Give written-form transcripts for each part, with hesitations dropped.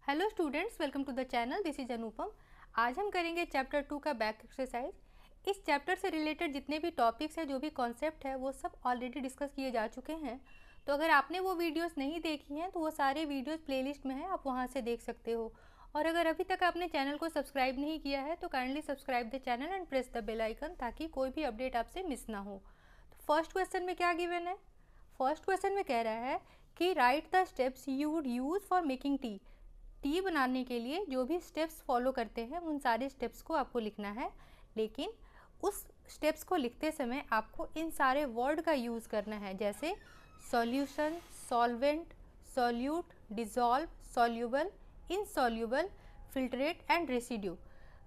Hello students, welcome to the channel. This is Anupam. आज हम करेंगे चैप्टर 2 का बैक एक्सरसाइज। इस चैप्टर से रिलेटेड जितने भी टॉपिक्स हैं, जो भी कॉन्सेप्ट है, वो सब ऑलरेडी डिस्कस किए जा चुके हैं। तो अगर आपने वो वीडियोस नहीं देखी हैं तो वो सारे वीडियोस प्लेलिस्ट में हैं, आप वहाँ से देख सकते हो। और अगर अभी तक आपने चैनल को सब्सक्राइब नहीं किया है तो kindly subscribe the channel and press the bell icon, ताकि कोई भी अपडेट आपसे मिस ना हो। तो फर्स्ट क्वेश्चन में क्या गिवन है? फर्स्ट क्वेश्चन में कह रहा है कि right the steps you would use for making tea बनाने के लिए जो भी स्टेप्स फॉलो करते हैं उन सारे स्टेप्स को आपको लिखना है। लेकिन उस स्टेप्स को लिखते समय आपको इन सारे वर्ड का यूज़ करना है, जैसे solution, solvent, solute, dissolve, soluble, insoluble, filtrate and residue.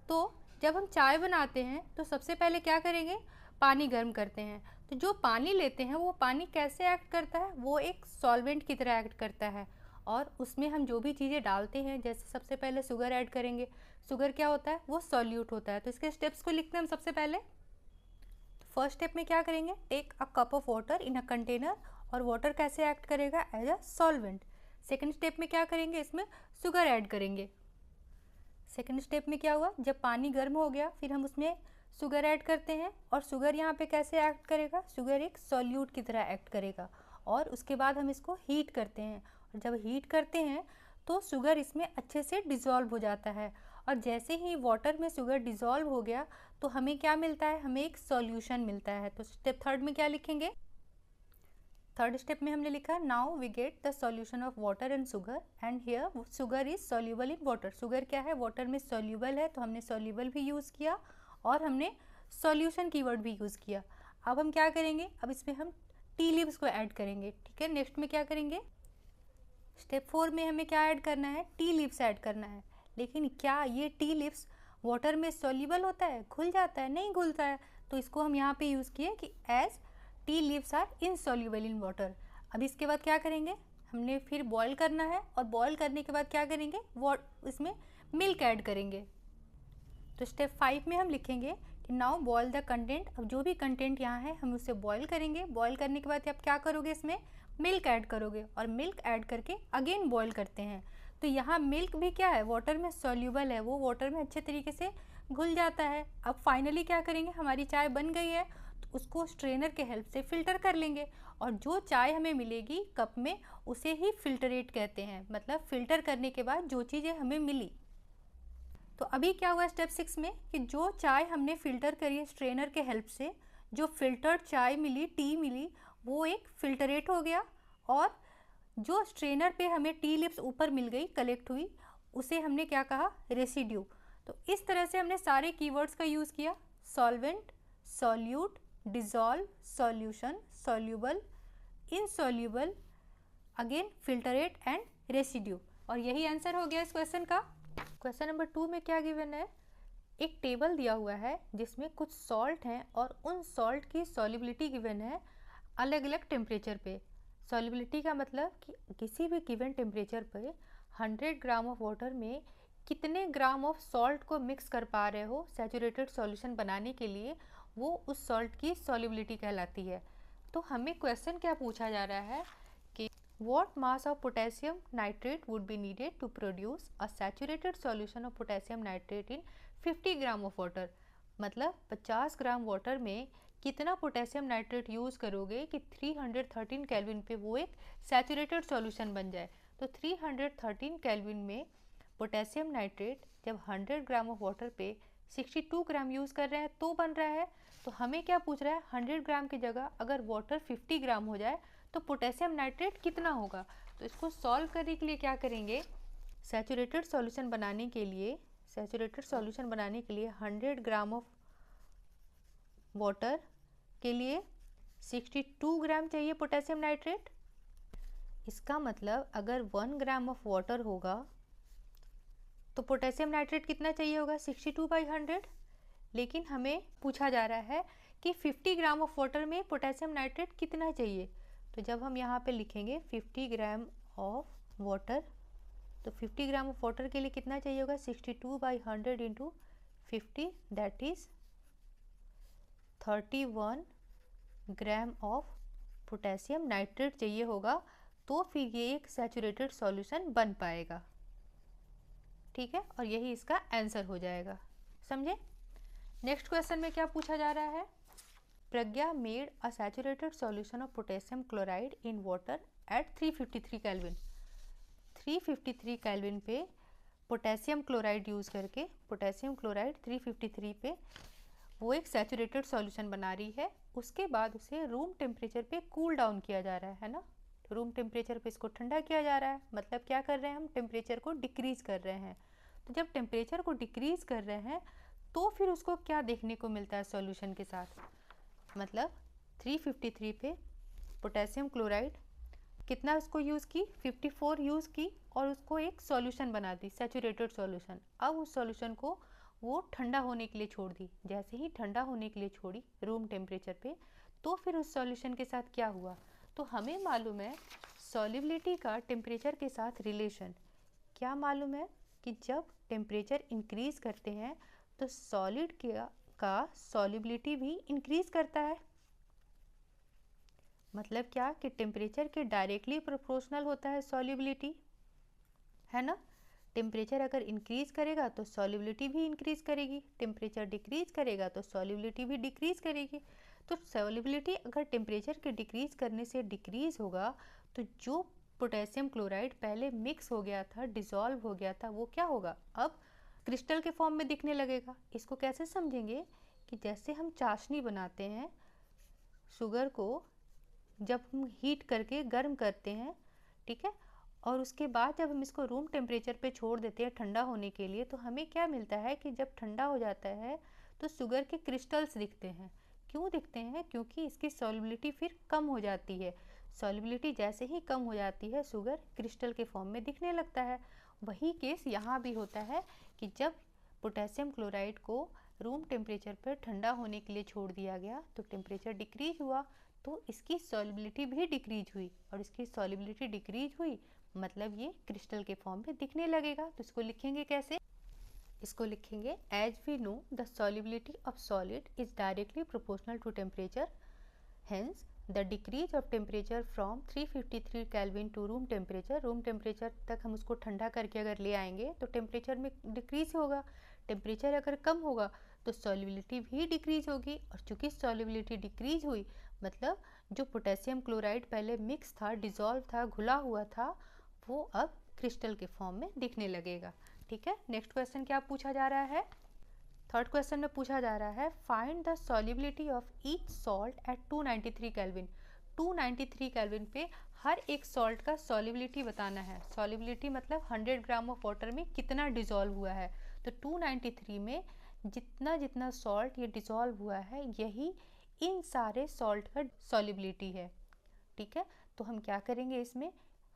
तो जब हम चाय बनाते हैं तो सबसे पहले क्या करेंगे? पानी गर्म करते हैं। तो जो पानी लेते हैं वो पानी कैसे एक्ट करता है? वो एक सॉल्वेंट की तरह एक्ट करता है। और उसमें हम जो भी चीज़ें डालते हैं, जैसे सबसे पहले शुगर ऐड करेंगे। शुगर क्या होता है? वो सॉल्यूट होता है। तो इसके स्टेप्स को लिखते हैं हम सबसे पहले। तो फर्स्ट स्टेप में क्या करेंगे? Take a cup of water in a container. और वाटर कैसे एक्ट करेगा? As a solvent. Second step में क्या करेंगे? इसमें शुगर ऐड करेंगे। सेकेंड स्टेप में क्या हुआ? जब पानी गर्म हो गया फिर हम उसमें शुगर ऐड करते हैं। और शुगर यहाँ पे कैसे एक्ट करेगा? शुगर एक सॉल्यूट की तरह एक्ट करेगा। और उसके बाद हम इसको हीट करते हैं। और जब हीट करते हैं तो शुगर इसमें अच्छे से डिज़ोल्व हो जाता है। और जैसे ही वाटर में शुगर डिज़ोल्व हो गया तो हमें क्या मिलता है? हमें एक सॉल्यूशन मिलता है। तो स्टेप थर्ड में क्या लिखेंगे? थर्ड स्टेप में हमने लिखा now we get the solution of water and sugar and here sugar is soluble in water. Sugar क्या है? वाटर में सॉल्यूबल है, तो हमने सॉल्यूबल भी यूज़ किया और हमने सॉल्यूशन कीवर्ड भी यूज़ किया। अब हम क्या करेंगे? अब इसमें हम टी लीव्स को ऐड करेंगे। ठीक है, नेक्स्ट में क्या करेंगे? स्टेप 4 में हमें क्या ऐड करना है? टी लीव्स ऐड करना है। लेकिन क्या ये टी लीव्स वाटर में सॉल्यूबल होता है? घुल जाता है? नहीं घुलता है। तो इसको हम यहाँ पे यूज़ किए कि as tea leaves are insoluble in water. अब इसके बाद क्या करेंगे? हमने फिर बॉईल करना है। और बॉईल करने के बाद क्या करेंगे? इसमें मिल्क ऐड करेंगे। तो स्टेप 5 में हम लिखेंगे कि नाउ बॉयल द कंटेंट। अब जो भी कंटेंट यहाँ है हम उसे बॉयल करेंगे। बॉयल करने के बाद आप क्या करोगे? इसमें मिल्क ऐड करोगे। और मिल्क ऐड करके अगेन बॉयल करते हैं। तो यहाँ मिल्क भी क्या है? वाटर में सॉल्यूबल है, वो वाटर में अच्छे तरीके से घुल जाता है। अब फाइनली क्या करेंगे? हमारी चाय बन गई है तो उसको स्ट्रेनर के हेल्प से फ़िल्टर कर लेंगे। और जो चाय हमें मिलेगी कप में उसे ही फिल्टरेट कहते हैं। मतलब फ़िल्टर करने के बाद जो चीज़ें हमें मिली। तो अभी क्या हुआ स्टेप 6 में कि जो चाय हमने फ़िल्टर करी है स्ट्रेनर के हेल्प से, जो फ़िल्टर्ड चाय मिली, टी मिली, वो एक फ़िल्टरेट हो गया। और जो स्ट्रेनर पे हमें टी लिप्स ऊपर मिल गई, कलेक्ट हुई, उसे हमने क्या कहा? रेसिड्यू। तो इस तरह से हमने सारे कीवर्ड्स का यूज़ किया। Solvent, solute, dissolve, solution, soluble, insoluble, again filtrate and residue. और यही आंसर हो गया इस क्वेश्चन का। क्वेश्चन नंबर 2 में क्या गिवन है? एक टेबल दिया हुआ है जिसमें कुछ सॉल्ट हैं और उन सॉल्ट की सॉल्युबिलिटी गिवन है अलग अलग टेम्परेचर पे। सॉल्युबिलिटी का मतलब कि किसी भी गिवन टेम्परेचर पे 100 ग्राम ऑफ वाटर में कितने ग्राम ऑफ सॉल्ट को मिक्स कर पा रहे हो सैचुरेटेड सॉल्यूशन बनाने के लिए, वो उस सॉल्ट की सॉल्युबिलिटी कहलाती है। तो हमें क्वेश्चन क्या पूछा जा रहा है कि what mass of potassium nitrate would be needed to produce a saturated solution of potassium nitrate in 50 gram of water. मतलब 50 ग्राम वाटर में कितना पोटेशियम नाइट्रेट यूज़ करोगे कि 313 केल्विन पे वो एक सैचुरेटेड सॉल्यूशन बन जाए। तो 313 केल्विन में पोटेशियम नाइट्रेट जब 100 ग्राम ऑफ वाटर पे 62 ग्राम यूज़ कर रहे हैं तो बन रहा है। तो हमें क्या पूछ रहा है? 100 ग्राम की जगह अगर वाटर 50 ग्राम हो जाए तो पोटेशियम नाइट्रेट कितना होगा? तो इसको सॉल्व करने के लिए क्या करेंगे? सैचुरेटेड सॉल्यूशन बनाने के लिए 100 ग्राम ऑफ वाटर के लिए 62 ग्राम चाहिए पोटेशियम नाइट्रेट। इसका मतलब अगर 1 ग्राम ऑफ वाटर होगा तो पोटेशियम नाइट्रेट कितना चाहिए होगा? 62/100। लेकिन हमें पूछा जा रहा है कि 50 ग्राम ऑफ वाटर में पोटेशियम नाइट्रेट कितना चाहिए। तो जब हम यहाँ पे लिखेंगे 50 ग्राम ऑफ वाटर, तो 50 ग्राम ऑफ वाटर के लिए कितना चाहिए होगा? 62/100 into 50, that is 31 gram of potassium nitrate चाहिए होगा। तो फिर ये एक सैचुरेटेड सॉल्यूशन बन पाएगा। ठीक है, और यही इसका आंसर हो जाएगा। समझे? नेक्स्ट क्वेश्चन में क्या पूछा जा रहा है? Pragya made a saturated solution of potassium chloride in water at 353 kelvin. 353 kelvin पे पोटेशियम क्लोराइड यूज़ करके, पोटेशियम क्लोराइड 353 पे वो एक सैचुरेटेड सॉल्यूशन बना रही है। उसके बाद उसे रूम टेम्परेचर पे कूल डाउन किया जा रहा है ना, रूम टेम्परेचर पे इसको ठंडा किया जा रहा है। मतलब क्या कर रहे हैं हम? टेम्परेचर को डिक्रीज कर रहे हैं। तो जब टेम्परेचर को डिक्रीज कर रहे हैं तो फिर उसको क्या देखने को मिलता है सॉल्यूशन के साथ? मतलब 353 पे पोटेशियम क्लोराइड कितना उसको यूज़ की? 54 यूज़ की और उसको एक सॉल्यूशन बना दी, सैचुरेटेड सॉल्यूशन। अब उस सॉल्यूशन को वो ठंडा होने के लिए छोड़ दी। जैसे ही ठंडा होने के लिए छोड़ी रूम टेम्परेचर पे, तो फिर उस सॉल्यूशन के साथ क्या हुआ? तो हमें मालूम है सॉल्युबिलिटी का टेम्परेचर के साथ रिलेशन। क्या मालूम है कि जब टेम्परेचर इंक्रीज करते हैं तो सॉलिड का सॉल्युबिलिटी भी इंक्रीज करता है। मतलब क्या कि टेम्परेचर के डायरेक्टली प्रोपोर्शनल होता है सॉल्युबिलिटी, है ना। टेम्परेचर अगर इंक्रीज करेगा तो सॉल्युबिलिटी भी इंक्रीज करेगी, टेम्परेचर डिक्रीज करेगा तो सॉल्युबिलिटी भी डिक्रीज करेगी। तो सॉल्युबिलिटी अगर टेम्परेचर के डिक्रीज करने से डिक्रीज होगा तो जो पोटेशियम क्लोराइड पहले मिक्स हो गया था, डिसॉल्व हो गया था, वो क्या होगा? अब क्रिस्टल के फॉर्म में दिखने लगेगा। इसको कैसे समझेंगे कि जैसे हम चाशनी बनाते हैं, शुगर को जब हम हीट करके गर्म करते हैं, ठीक है, और उसके बाद जब हम इसको रूम टेम्परेचर पे छोड़ देते हैं ठंडा होने के लिए, तो हमें क्या मिलता है कि जब ठंडा हो जाता है तो शुगर के क्रिस्टल्स दिखते हैं। क्यों दिखते हैं? क्योंकि इसकी सॉल्युबिलिटी फिर कम हो जाती है। सॉल्युबिलिटी जैसे ही कम हो जाती है शुगर क्रिस्टल के फॉर्म में दिखने लगता है। वही केस यहाँ भी होता है कि जब पोटेशियम क्लोराइड को रूम टेम्परेचर पर ठंडा होने के लिए छोड़ दिया गया तो टेम्परेचर डिक्रीज हुआ, तो इसकी सॉल्युबिलिटी भी डिक्रीज हुई, और इसकी सॉल्युबिलिटी डिक्रीज हुई मतलब ये क्रिस्टल के फॉर्म में दिखने लगेगा। तो इसको लिखेंगे कैसे? इसको लिखेंगे as we know the solubility of solid is directly proportional to temperature, hence the decrease of temperature from 353 kelvin to room temperature तक हम उसको ठंडा करके अगर ले आएंगे तो टेम्परेचर में डिक्रीज होगा। टेम्परेचर अगर कम होगा तो सॉल्युबिलिटी भी डिक्रीज होगी, और चूंकि सॉल्युबिलिटी डिक्रीज हुई मतलब जो पोटेशियम क्लोराइड पहले मिक्स था, डिसॉल्व था, घुला हुआ था, वो अब क्रिस्टल के फॉर्म में दिखने लगेगा। ठीक है, नेक्स्ट क्वेश्चन क्या पूछा जा रहा है? थर्ड क्वेश्चन में पूछा जा रहा है find the solubility of each salt at 293 kelvin. 293 kelvin पे हर एक सॉल्ट का सॉल्युबिलिटी बताना है। सॉल्युबिलिटी मतलब 100 ग्राम ऑफ वाटर में कितना डिसॉल्व हुआ है। तो 293 में जितना जितना सॉल्ट ये डिसॉल्व हुआ है यही इन सारे सॉल्ट का सॉल्युबिलिटी है। ठीक है, तो हम क्या करेंगे, इसमें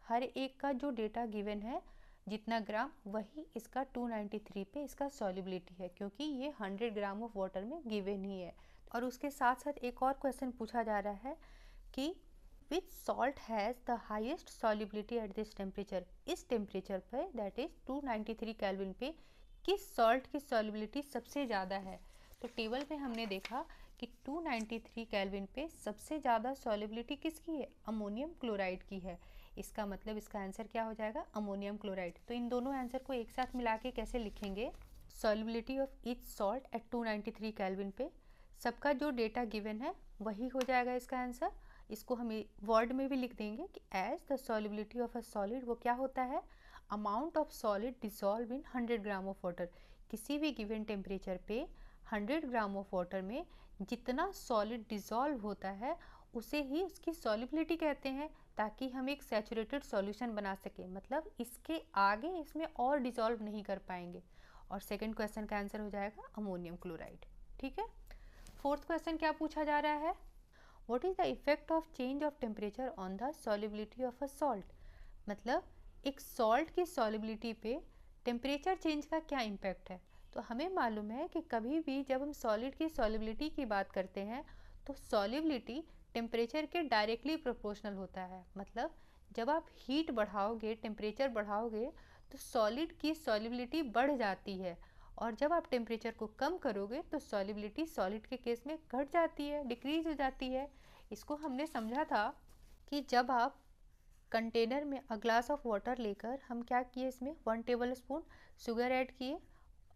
हर एक का जो डेटा गिवन है जितना ग्राम, वही इसका 293 पे इसका सॉल्युबिलिटी है, क्योंकि ये 100 ग्राम ऑफ वाटर में गिवन ही है। और उसके साथ साथ एक और क्वेश्चन पूछा जा रहा है कि which salt has the highest solubility at this temperature. इस टेम्परेचर पर दैट इज 293 केल्विन पे किस सॉल्ट की सॉल्युबिलिटी सबसे ज़्यादा है? तो टेबल में हमने देखा कि 293 केल्विन पे सबसे ज़्यादा सॉल्युबिलिटी किसकी है? अमोनियम क्लोराइड की है। इसका मतलब इसका आंसर क्या हो जाएगा? Ammonium chloride. तो इन दोनों आंसर को एक साथ मिला के कैसे लिखेंगे? Solubility of each salt at 293 kelvin पे सबका जो डेटा गिवन है वही हो जाएगा इसका आंसर। इसको हम वर्ड में भी लिख देंगे कि as the solubility of a solid, वो क्या होता है? Amount of solid dissolve in 100 gram of water. किसी भी गिवन टेम्परेचर पे 100 ग्राम ऑफ वाटर में जितना सॉलिड डिसॉल्व होता है उसे ही उसकी सॉल्युबिलिटी कहते हैं, ताकि हम एक सैचुरेटेड सॉल्यूशन बना सकें। मतलब इसके आगे इसमें और डिसॉल्व नहीं कर पाएंगे। और सेकंड क्वेश्चन का आंसर हो जाएगा अमोनियम क्लोराइड। ठीक है, फोर्थ क्वेश्चन क्या पूछा जा रहा है? What is the effect of change of temperature on the solubility of a salt. मतलब एक सॉल्ट की सॉल्युबिलिटी पे टेम्परेचर चेंज का क्या इम्पैक्ट है? तो हमें मालूम है कि कभी भी जब हम सॉलिड की सॉल्युबिलिटी की बात करते हैं तो सॉल्युबिलिटी टेम्परेचर के डायरेक्टली प्रोपोर्शनल होता है। मतलब जब आप हीट बढ़ाओगे, टेम्परेचर बढ़ाओगे, तो सॉलिड की सॉल्युबिलिटी बढ़ जाती है, और जब आप टेम्परेचर को कम करोगे तो सॉल्युबिलिटी सॉलिड के केस में घट जाती है, डिक्रीज हो जाती है। इसको हमने समझा था कि जब आप कंटेनर में अ ग्लास ऑफ वाटर लेकर हम क्या किए, इसमें 1 टेबल स्पून शुगर ऐड किए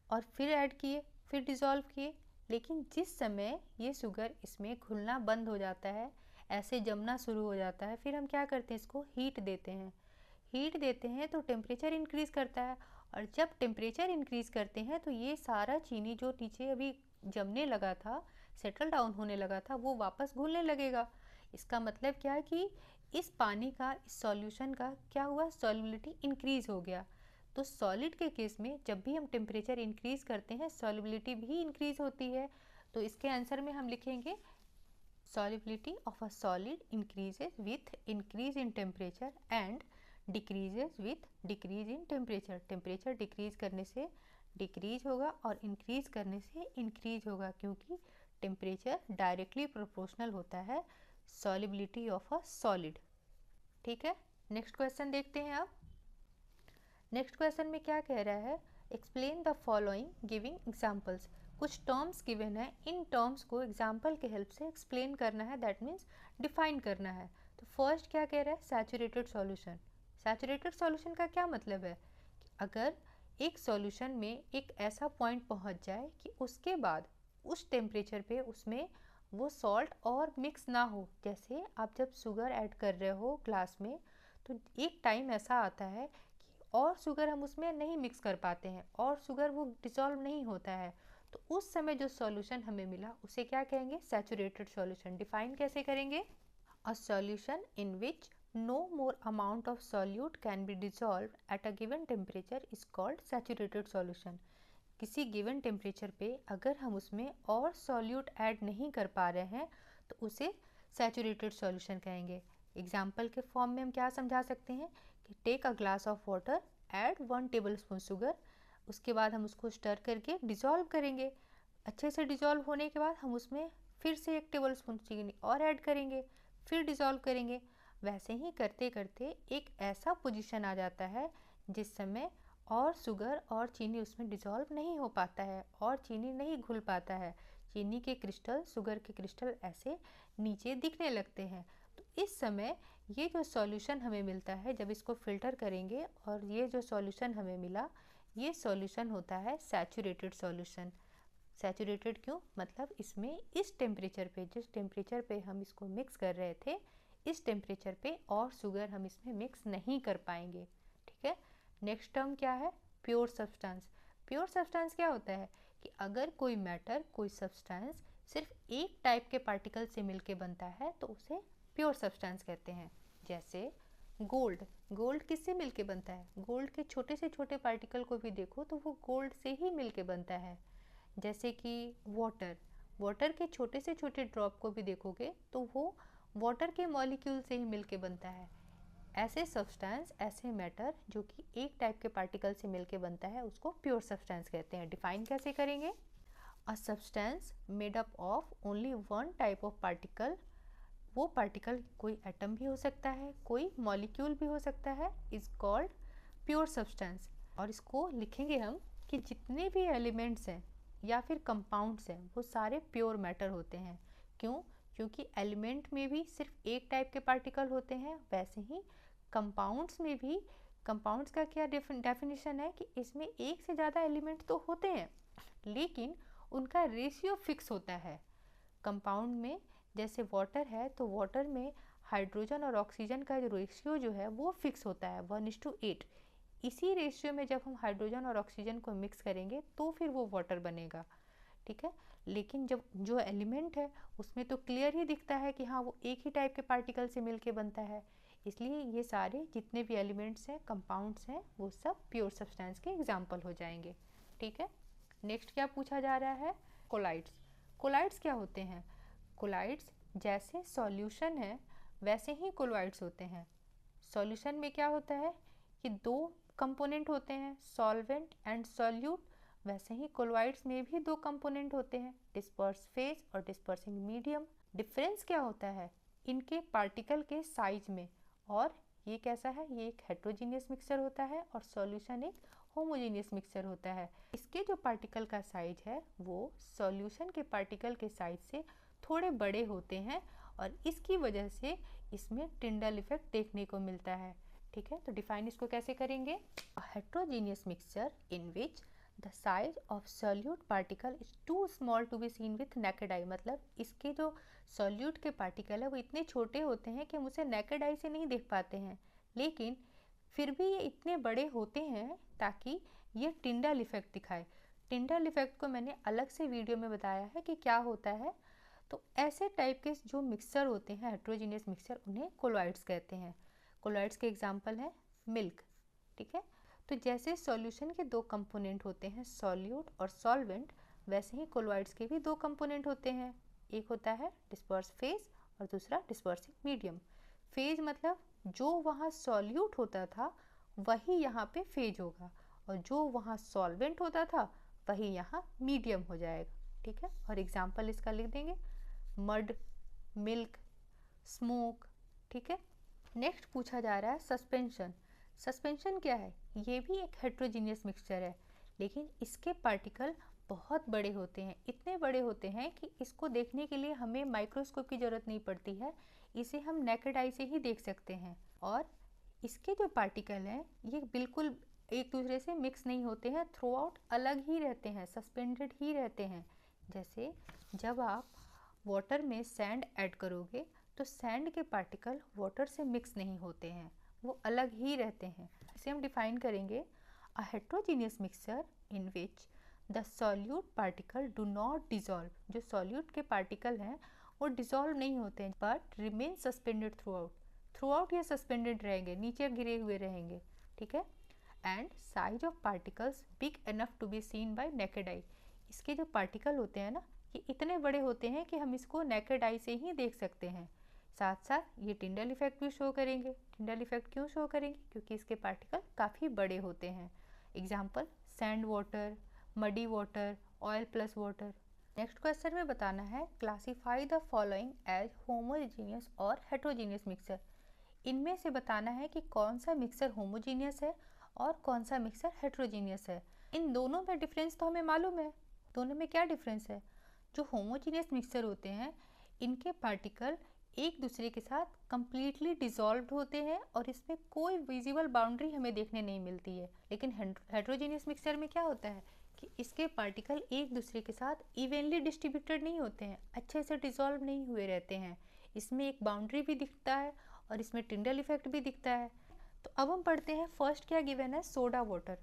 और फिर डिज़ोल्व किए। लेकिन जिस समय ये शुगर इसमें घुलना बंद हो जाता है, ऐसे जमना शुरू हो जाता है, फिर हम क्या करते हैं, इसको हीट देते हैं तो टेम्परेचर इंक्रीज़ करता है। और जब टेम्परेचर इंक्रीज़ करते हैं तो ये सारा चीनी जो नीचे अभी जमने लगा था, सेटल डाउन होने लगा था, वो वापस घुलने लगेगा। इसका मतलब क्या है कि इस पानी का, इस सॉल्यूशन का क्या हुआ, सॉल्युबिलिटी इंक्रीज़ हो गया। तो सॉलिड के केस में जब भी हम टेम्परेचर इंक्रीज़ करते हैं, सॉल्युबिलिटी भी इंक्रीज़ होती है। तो इसके आंसर में हम लिखेंगे solubility of a solid increases with increase in temperature and decreases with decrease in temperature। Temperature decrease करने से डिक्रीज होगा और इंक्रीज करने से इंक्रीज होगा, क्योंकि टेम्परेचर डायरेक्टली प्रोपोर्शनल होता है solubility ऑफ अ सॉलिड। ठीक है, नेक्स्ट क्वेश्चन देखते हैं। अब नेक्स्ट क्वेश्चन में क्या कह रहा है, explain the following giving examples. कुछ टर्म्स गिवन है, इन टर्म्स को एग्जाम्पल के हेल्प से एक्सप्लेन करना है, दैट मीन्स डिफाइन करना है। तो फर्स्ट क्या कह रहा है, सैचुरेटेड सॉल्यूशन। सैचुरेटेड सॉल्यूशन का क्या मतलब है कि अगर एक सॉल्यूशन में एक ऐसा पॉइंट पहुंच जाए कि उसके बाद उस टेम्परेचर पे उसमें वो सॉल्ट और मिक्स ना हो। जैसे आप जब शुगर ऐड कर रहे हो ग्लास में, तो एक टाइम ऐसा आता है कि और शुगर हम उसमें नहीं मिक्स कर पाते हैं और शुगर वो डिसॉल्व नहीं होता है। तो उस समय जो सॉल्यूशन हमें मिला उसे क्या कहेंगे, सैचुरेटेड सॉल्यूशन। डिफाइन कैसे करेंगे, a solution in which no more amount of solute can be dissolved at a given temperature is called saturated solution। किसी गिवन टेम्परेचर पे अगर हम उसमें और सॉल्यूट ऐड नहीं कर पा रहे हैं तो उसे सैचुरेटेड सॉल्यूशन कहेंगे। एग्जाम्पल के फॉर्म में हम क्या समझा सकते हैं कि take a glass of water, add 1 table spoon sugar, उसके बाद हम उसको स्टर करके डिज़ोल्व करेंगे। अच्छे से डिज़ोल्व होने के बाद हम उसमें फिर से 1 टेबल स्पून चीनी और ऐड करेंगे, फिर डिज़ोल्व करेंगे। वैसे ही करते करते एक ऐसा पोजीशन आ जाता है जिस समय और शुगर और चीनी उसमें डिज़ोल्व नहीं हो पाता है और चीनी नहीं घुल पाता है। चीनी के क्रिस्टल, शुगर के क्रिस्टल ऐसे नीचे दिखने लगते हैं। तो इस समय ये जो सॉल्यूशन हमें मिलता है, जब इसको फिल्टर करेंगे और ये जो सॉल्यूशन हमें मिला, ये सॉल्यूशन होता है सैचुरेटेड सॉल्यूशन। सैचुरेटेड क्यों, मतलब इसमें इस टेम्परेचर पे, जिस टेम्परेचर पे हम इसको मिक्स कर रहे थे, इस टेम्परेचर पे और शुगर हम इसमें मिक्स नहीं कर पाएंगे। ठीक है, नेक्स्ट टर्म क्या है, प्योर सब्सटेंस। प्योर सब्सटेंस क्या होता है कि अगर कोई मैटर, कोई सब्सटेंस सिर्फ एक टाइप के पार्टिकल से मिलके बनता है तो उसे प्योर सब्सटेंस कहते हैं। जैसे गोल्ड किससे मिलके बनता है, गोल्ड के छोटे से छोटे पार्टिकल को भी देखो तो वो गोल्ड से ही मिलके बनता है। जैसे कि वाटर के छोटे से छोटे ड्रॉप को भी देखोगे तो वो वाटर के मॉलिक्यूल से ही मिलके बनता है। ऐसे सब्सटेंस, ऐसे मैटर जो कि एक टाइप के पार्टिकल से मिलके बनता है, उसको प्योर सब्सटेंस कहते हैं। डिफाइन कैसे करेंगे, a substance made up of only 1 type of particle. वो पार्टिकल कोई एटम भी हो सकता है, कोई मॉलिक्यूल भी हो सकता है, इज कॉल्ड प्योर सब्सटेंस। और इसको लिखेंगे हम कि जितने भी एलिमेंट्स हैं या फिर कंपाउंड्स हैं वो सारे प्योर मैटर होते हैं। क्यों, क्योंकि एलिमेंट में भी सिर्फ एक टाइप के पार्टिकल होते हैं, वैसे ही कंपाउंड्स में भी, कंपाउंड्स का क्या डेफिनेशन है कि इसमें एक से ज़्यादा एलिमेंट तो होते हैं लेकिन उनका रेशियो फिक्स होता है। कंपाउंड में जैसे वाटर है तो वाटर में हाइड्रोजन और ऑक्सीजन का जो रेशियो जो है वो फिक्स होता है 1:8। इसी रेशियो में जब हम हाइड्रोजन और ऑक्सीजन को मिक्स करेंगे तो फिर वो वाटर बनेगा। ठीक है, लेकिन जब जो एलिमेंट है उसमें तो क्लियर ही दिखता है कि हाँ वो एक ही टाइप के पार्टिकल से मिलके बनता है। इसलिए ये सारे जितने भी एलिमेंट्स हैं, कंपाउंड्स हैं, वो सब प्योर सब्सटेंस के एग्जाम्पल हो जाएंगे। ठीक है, नेक्स्ट क्या पूछा जा रहा है, कोलाइड्स। कोलाइड्स क्या होते हैं, कोलाइड्स जैसे सॉल्यूशन है वैसे ही कोलाइड्स होते हैं। सॉल्यूशन में क्या होता है कि 2 कंपोनेंट होते हैं, सॉल्वेंट एंड सॉल्यूट। वैसे ही कोलॉइड्स में भी 2 कंपोनेंट होते हैं, डिस्पर्स फेज और डिस्पर्सिंग मीडियम। डिफरेंस क्या होता है इनके पार्टिकल के साइज में, और ये कैसा है, ये एक हेट्रोजीनियस मिक्सचर होता है और सॉल्यूशन एक होमोजीनियस मिक्सचर होता है। इसके जो पार्टिकल का साइज है वो सॉल्यूशन के पार्टिकल के साइज से थोड़े बड़े होते हैं और इसकी वजह से इसमें टिंडल इफेक्ट देखने को मिलता है। ठीक है, तो डिफाइन इसको कैसे करेंगे? A heterogeneous mixture in which the size of solute particle is too small to be seen with naked eye. मतलब इसके जो सॉल्यूट के पार्टिकल है वो इतने छोटे होते हैं कि हम उसे नेकेड आई से नहीं देख पाते हैं, लेकिन फिर भी ये इतने बड़े होते हैं ताकि ये टिंडल इफेक्ट दिखाए। टिंडल इफेक्ट को मैंने अलग से वीडियो में बताया है कि क्या होता है। तो ऐसे टाइप के जो मिक्सचर होते हैं हेट्रोजीनियस मिक्सचर, उन्हें कोलॉइड्स कहते हैं। कोलॉइड्स के एग्जांपल है मिल्क। ठीक है, तो जैसे सॉल्यूशन के दो कंपोनेंट होते हैं सॉल्यूट और सॉल्वेंट, वैसे ही कोलॉइड्स के भी दो कंपोनेंट होते हैं। एक होता है डिस्पर्स फेज और दूसरा डिस्पर्सिंग मीडियम। फेज मतलब जो वहाँ सॉल्यूट होता था वही यहाँ पे फेज होगा, और जो वहाँ सॉल्वेंट होता था वही यहाँ मीडियम हो जाएगा। ठीक है, और एग्जाम्पल इसका लिख देंगे मड, मिल्क, स्मोक। ठीक है, नेक्स्ट पूछा जा रहा है सस्पेंशन। सस्पेंशन क्या है? ये भी एक हेट्रोजीनियस मिक्सचर है, लेकिन इसके पार्टिकल बहुत बड़े होते हैं। इतने बड़े होते हैं कि इसको देखने के लिए हमें माइक्रोस्कोप की ज़रूरत नहीं पड़ती है, इसे हम नेकेड आई से ही देख सकते हैं। और इसके जो पार्टिकल हैं ये बिल्कुल एक दूसरे से मिक्स नहीं होते हैं, थ्रू आउट अलग ही रहते हैं, सस्पेंडेड ही रहते हैं। जैसे जब आप वाटर में सैंड ऐड करोगे तो सैंड के पार्टिकल वाटर से मिक्स नहीं होते हैं, वो अलग ही रहते हैं। इसे हम डिफाइन करेंगे a heterogeneous mixture in which the solute particle do not dissolve. जो सॉल्यूट के पार्टिकल हैं वो डिजॉल्व नहीं होते हैं but remain suspended throughout. Throughout ये सस्पेंडेड रहेंगे, नीचे गिरे हुए रहेंगे। ठीक है, and size of particles big enough to be seen by naked eye. इसके जो पार्टिकल होते हैं ना ये इतने बड़े होते हैं कि हम इसको नेकेड आई से ही देख सकते हैं। साथ साथ ये टिंडल इफेक्ट भी शो करेंगे। टिंडल इफेक्ट क्यों शो करेंगे? क्योंकि इसके पार्टिकल काफ़ी बड़े होते हैं। Example sand water, muddy water, oil plus water. Next question में बताना है classify the following as homogeneous और हेट्रोजीनियस मिक्सचर। इनमें से बताना है कि कौन सा मिक्सचर होमोजीनियस है और कौन सा मिक्सचर हेट्रोजीनियस है। इन दोनों में डिफरेंस तो हमें मालूम है। दोनों में क्या डिफरेंस है? जो होमोजीनियस मिक्सचर होते हैं इनके पार्टिकल एक दूसरे के साथ कंप्लीटली डिसॉल्व्ड होते हैं और इसमें कोई विजिबल बाउंड्री हमें देखने नहीं मिलती है। लेकिन हेट्रोजीनियस मिक्सचर में क्या होता है कि इसके पार्टिकल एक दूसरे के साथ इवनली डिस्ट्रीब्यूटेड नहीं होते हैं, अच्छे से डिसॉल्व नहीं हुए रहते हैं। इसमें एक बाउंड्री भी दिखता है और इसमें टिंडल इफेक्ट भी दिखता है। तो अब हम पढ़ते हैं फर्स्ट क्या गिवन है, सोडा वाटर।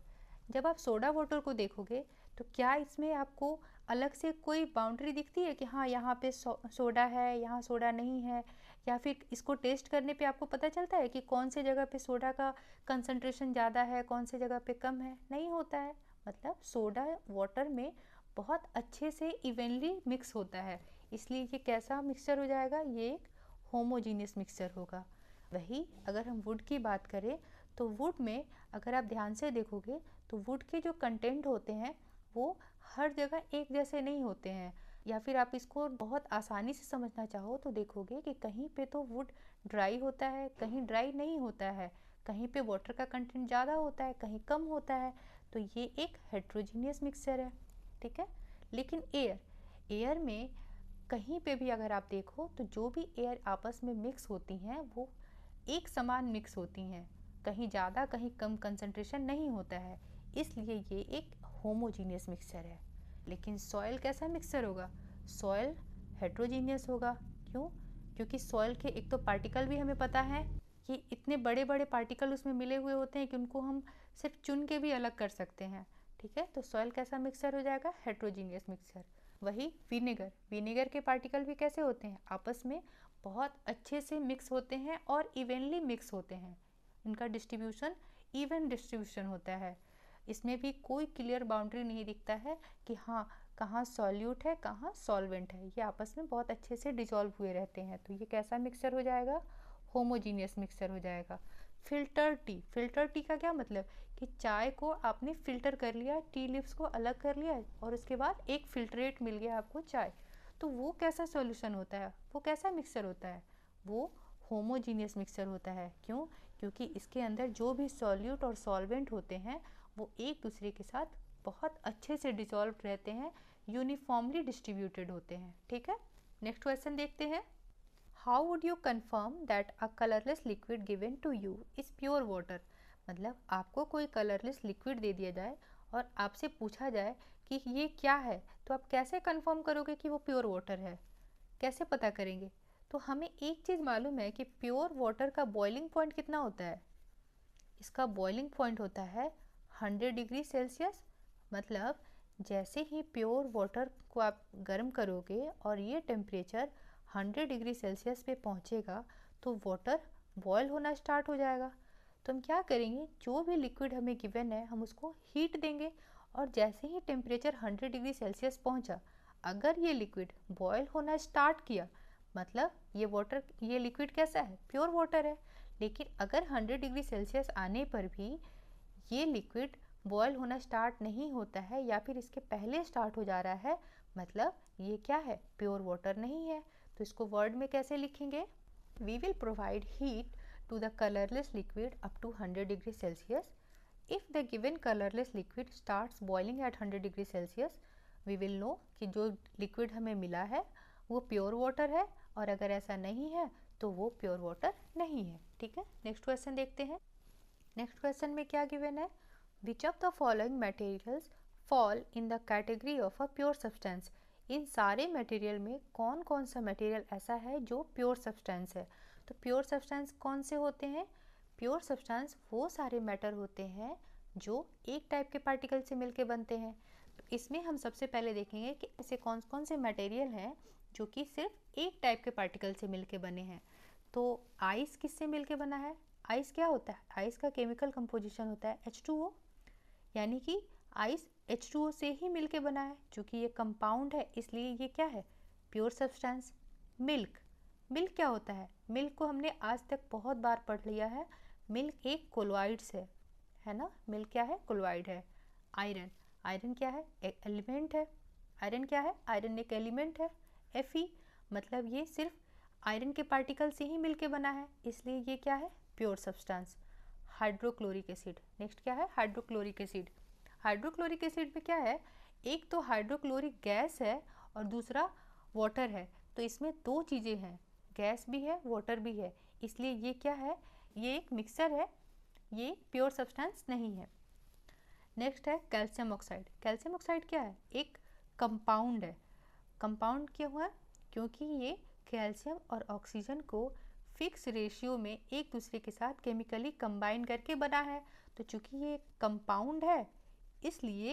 जब आप सोडा वाटर को देखोगे तो क्या इसमें आपको अलग से कोई बाउंड्री दिखती है कि हाँ यहाँ पे सोडा है, यहाँ सोडा नहीं है? या फिर इसको टेस्ट करने पे आपको पता चलता है कि कौन से जगह पे सोडा का कंसंट्रेशन ज़्यादा है, कौन से जगह पे कम है? नहीं होता है। मतलब सोडा वाटर में बहुत अच्छे से इवनली मिक्स होता है, इसलिए ये कैसा मिक्सचर हो जाएगा? ये एक होमोजीनियस मिक्सचर होगा। वही अगर हम वुड की बात करें तो वुड में अगर आप ध्यान से देखोगे तो वुड के जो कंटेंट होते हैं वो हर जगह एक जैसे नहीं होते हैं। या फिर आप इसको बहुत आसानी से समझना चाहो तो देखोगे कि कहीं पे तो वुड ड्राई होता है, कहीं ड्राई नहीं होता है, कहीं पे वाटर का कंटेंट ज़्यादा होता है, कहीं कम होता है। तो ये एक हेट्रोजीनियस मिक्सचर है। ठीक है, लेकिन एयर में कहीं पे भी अगर आप देखो तो जो भी एयर आपस में मिक्स होती हैं वो एक समान मिक्स होती हैं, कहीं ज़्यादा कहीं कम कंसंट्रेशन नहीं होता है, इसलिए ये एक होमोजीनियस मिक्सचर है। लेकिन सॉइल कैसा मिक्सचर होगा? सॉइल हेट्रोजीनियस होगा। क्यों? क्योंकि सॉइल के एक तो पार्टिकल भी हमें पता है कि इतने बड़े बड़े पार्टिकल उसमें मिले हुए होते हैं कि उनको हम सिर्फ चुन के भी अलग कर सकते हैं। ठीक है, तो सॉइल कैसा मिक्सचर हो जाएगा? Heterogeneous mixture. वही विनेगर के पार्टिकल भी कैसे होते हैं? आपस में बहुत अच्छे से मिक्स होते हैं और इवनली मिक्स होते हैं। इनका डिस्ट्रीब्यूशन इवन डिस्ट्रीब्यूशन होता है। इसमें भी कोई क्लियर बाउंड्री नहीं दिखता है कि हाँ कहाँ सॉल्यूट है कहाँ सॉल्वेंट है, ये आपस में बहुत अच्छे से डिजॉल्व हुए रहते हैं। तो ये कैसा मिक्सचर हो जाएगा? होमोजीनियस मिक्सचर हो जाएगा। फिल्टर टी का क्या मतलब कि चाय को आपने फिल्टर कर लिया, टी लीव्स को अलग कर लिया और उसके बाद एक फिल्ट्रेट मिल गया आपको चाय। तो वो कैसा सॉल्यूशन होता है, वो कैसा मिक्सचर होता है? वो होमोजीनियस मिक्सचर होता है। क्यों? क्योंकि इसके अंदर जो भी सॉल्यूट और सॉल्वेंट होते हैं वो एक दूसरे के साथ बहुत अच्छे से डिसॉल्व रहते हैं, यूनिफॉर्मली डिस्ट्रीब्यूटेड होते हैं। ठीक है, नेक्स्ट क्वेश्चन देखते हैं। How would you confirm that a colourless liquid given to you is pure water. मतलब आपको कोई कलरलेस लिक्विड दे दिया जाए और आपसे पूछा जाए कि ये क्या है, तो आप कैसे कंफर्म करोगे कि वो प्योर वाटर है, कैसे पता करेंगे? तो हमें एक चीज़ मालूम है कि प्योर वाटर का बॉइलिंग पॉइंट कितना होता है। इसका बॉइलिंग पॉइंट होता है 100 डिग्री सेल्सियस। मतलब जैसे ही प्योर वाटर को आप गर्म करोगे और ये टेम्परेचर 100 डिग्री सेल्सियस पे पहुंचेगा तो वाटर बॉयल होना स्टार्ट हो जाएगा। तो हम क्या करेंगे, जो भी लिक्विड हमें गिवन है हम उसको हीट देंगे और जैसे ही टेम्परेचर 100 डिग्री सेल्सियस पहुंचा, अगर ये लिक्विड बॉयल होना स्टार्ट किया मतलब ये लिक्विड कैसा है, प्योर वाटर है। लेकिन अगर 100 डिग्री सेल्सियस आने पर भी ये लिक्विड बॉयल होना स्टार्ट नहीं होता है या फिर इसके पहले स्टार्ट हो जा रहा है, मतलब ये क्या है, प्योर वाटर नहीं है। तो इसको वर्ड में कैसे लिखेंगे, we will provide heat to the colourless liquid up to 100 degree Celsius. If the given colourless liquid starts boiling at 100 degree Celsius, we will know कि जो लिक्विड हमें मिला है वो प्योर वाटर है, और अगर ऐसा नहीं है तो वो प्योर वाटर नहीं है। ठीक है, नेक्स्ट क्वेश्चन देखते हैं। नेक्स्ट क्वेश्चन में क्या गिवन है, which of the following materials fall in the category of a pure substance. इन सारे मटेरियल में कौन कौन सा मटेरियल ऐसा है जो प्योर सब्सटेंस है। तो प्योर सब्सटेंस कौन से होते हैं, प्योर सब्सटेंस वो सारे मैटर होते हैं जो एक टाइप के पार्टिकल से मिलके बनते हैं। तो इसमें हम सबसे पहले देखेंगे कि ऐसे कौन कौन से मटेरियल हैं जो कि सिर्फ एक टाइप के पार्टिकल से मिलके बने हैं। तो आइस किससे मिलके बना है, आइस क्या होता है, आइस का केमिकल कंपोजिशन होता है H2O, यानी कि आइस H2O से ही मिलके बना है। चूँकि ये कंपाउंड है इसलिए ये क्या है, प्योर सब्सटेंस। मिल्क, मिल्क क्या होता है, मिल्क को हमने आज तक बहुत बार पढ़ लिया है, मिल्क एक कोलोइड्स है ना, मिल्क क्या है, कोलोइड है। आयरन, आयरन क्या है, एक एलिमेंट है। आयरन क्या है, आयरन एक एलिमेंट है। Fe मतलब ये सिर्फ आयरन के पार्टिकल से ही मिलके बना है, इसलिए ये क्या है, pure substance. Hydrochloric acid, next क्या है, हाइड्रोक्लोरिक एसिड। हाइड्रोक्लोरिक एसिड में क्या है, एक तो हाइड्रोक्लोरिक गैस है और दूसरा वाटर है। तो इसमें दो चीज़ें हैं, गैस भी है वाटर भी है, इसलिए ये क्या है, ये एक मिक्सर है, ये प्योर सब्सटेंस नहीं है। नेक्स्ट है कैल्शियम ऑक्साइड। कैल्शियम ऑक्साइड क्या है, एक कंपाउंड है। कंपाउंड क्यों हुआ, क्योंकि ये कैल्शियम और ऑक्सीजन को फिक्स रेशियो में एक दूसरे के साथ केमिकली कंबाइन करके बना है। तो चूंकि ये कंपाउंड है इसलिए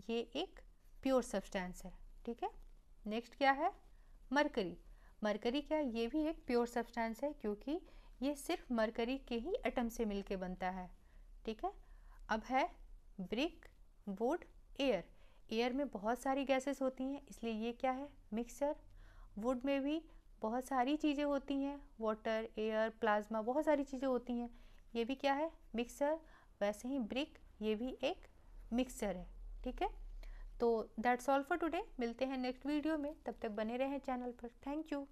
ये एक प्योर सब्सटेंस है। ठीक है, नेक्स्ट क्या है, मरकरी। मरकरी क्या है, ये भी एक प्योर सब्सटेंस है क्योंकि ये सिर्फ मरकरी के ही एटम से मिलके बनता है। ठीक है, अब है ब्रिक, वुड, एयर। एयर में बहुत सारी गैसेस होती हैं इसलिए ये क्या है, मिक्सचर। वुड में भी बहुत सारी चीज़ें होती हैं, वाटर, एयर, प्लाज्मा, बहुत सारी चीज़ें होती हैं, ये भी क्या है, मिक्सचर। वैसे ही ब्रिक ये भी एक मिक्सचर है। ठीक है, तो दैट्स ऑल फॉर टुडे, मिलते हैं नेक्स्ट वीडियो में, तब तक बने रहें चैनल पर। Thank you.